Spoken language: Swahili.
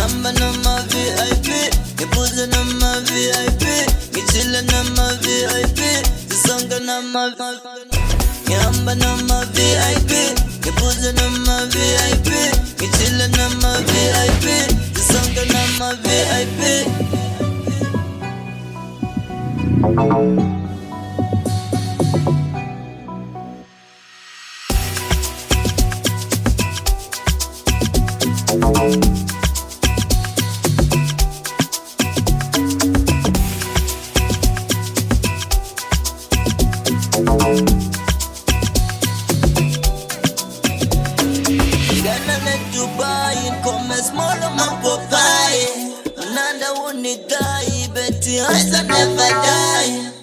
Amba na ma VIP, nipuze na ma VIP, nichile na ma VIP, zisonga na ma Amba na ma VIP, nipuze na ma VIP, nichile na ma VIP, zisonga na ma VIP. Dubai, come small on my Popeye. Nanda won't die, but the eyes never die.